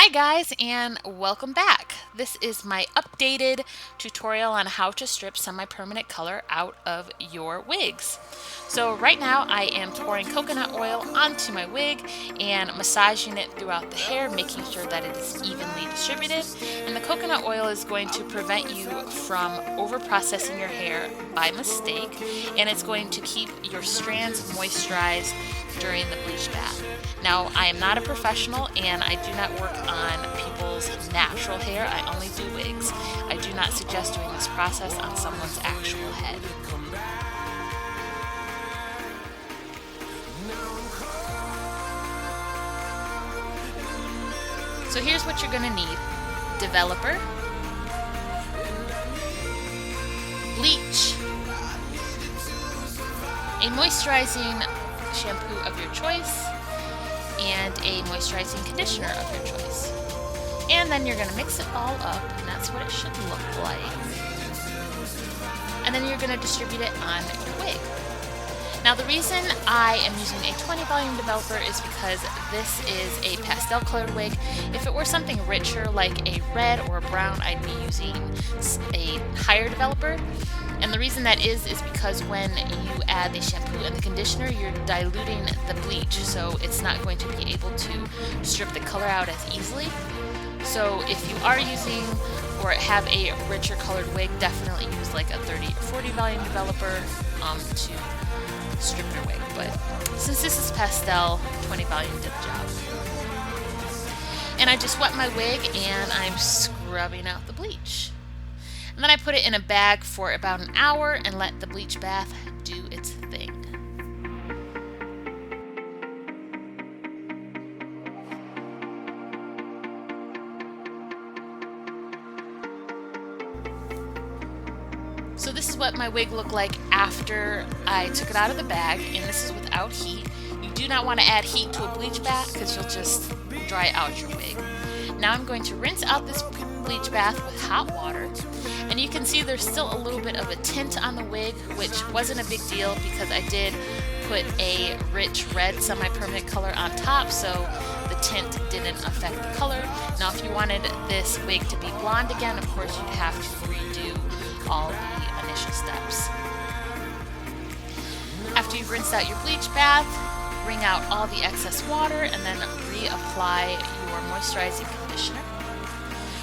Hi guys, and welcome back. This is my updated tutorial on how to strip semi-permanent color out of your wigs. So right now I am pouring coconut oil onto my wig and massaging it throughout the hair, making sure that it is evenly distributed. And the coconut oil is going to prevent you from over-processing your hair by mistake, and it's going to keep your strands moisturized during the bleach bath. Now, I am not a professional and I do not work on people's natural hair. I only do wigs. I do not suggest doing this process on someone's actual head. So here's what you're going to need. Developer, bleach, a moisturizing shampoo of your choice, and a moisturizing conditioner of your choice. And then you're going to mix it all up, and that's what it should look like. And then you're going to distribute it on your wig. Now the reason I am using a 20 volume developer is because this is a pastel colored wig. If it were something richer like a red or a brown, I'd be using a higher developer. And the reason that is because when you add the shampoo and the conditioner, you're diluting the bleach, so it's not going to be able to strip the color out as easily. So if you are using or have a richer colored wig, definitely use like a 30 or 40 volume developer to strip your wig. But since this is pastel, 20 volume did the job. And I just wet my wig and I'm scrubbing out the bleach. And then I put it in a bag for about an hour and let the bleach bath do its thing. So this is what my wig looked like after I took it out of the bag, and this is without heat. You do not want to add heat to a bleach bath because you'll just dry out your wig. Now I'm going to rinse out this bleach bath with hot water. And you can see there's still a little bit of a tint on the wig, which wasn't a big deal because I did put a rich red semi-permanent color on top, so the tint didn't affect the color. Now if you wanted this wig to be blonde again, of course you'd have to redo all the initial steps. After you've rinsed out your bleach bath, wring out all the excess water and then reapply your moisturizing conditioner.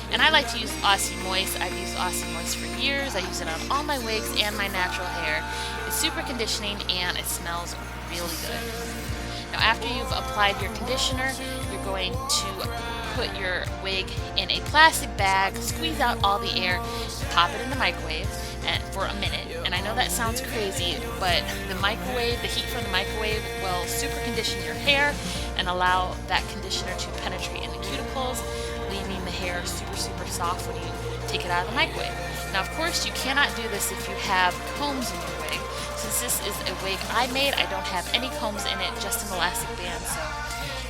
And I like to use Aussie Moist. I've used Aussie Moist for years. I use it on all my wigs and my natural hair. It's super conditioning and it smells really good. Now after you've applied your conditioner, you're going to put your wig in a plastic bag, squeeze out all the air, pop it in the microwave for a minute. And I know that sounds crazy, but the heat from the microwave will super condition your hair and allow that conditioner to penetrate in the cuticles, leaving the hair super soft when you take it out of the microwave. Now of course you cannot do this if you have combs in your wig. Since this is a wig I made, I don't have any combs in it, just an elastic band, so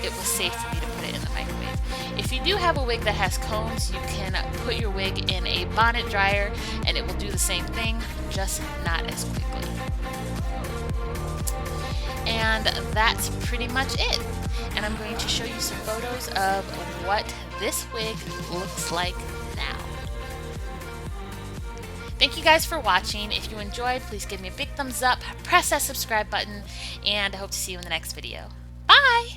it was safe for me to put it in the microwave. If you do have a wig that has combs, you can put your wig in a bonnet dryer and it will do the same thing, just not as quickly. And that's pretty much it. And I'm going to show you some photos of what this wig looks like now. Thank you guys for watching. If you enjoyed, please give me a big thumbs up, press that subscribe button, and I hope to see you in the next video. Bye!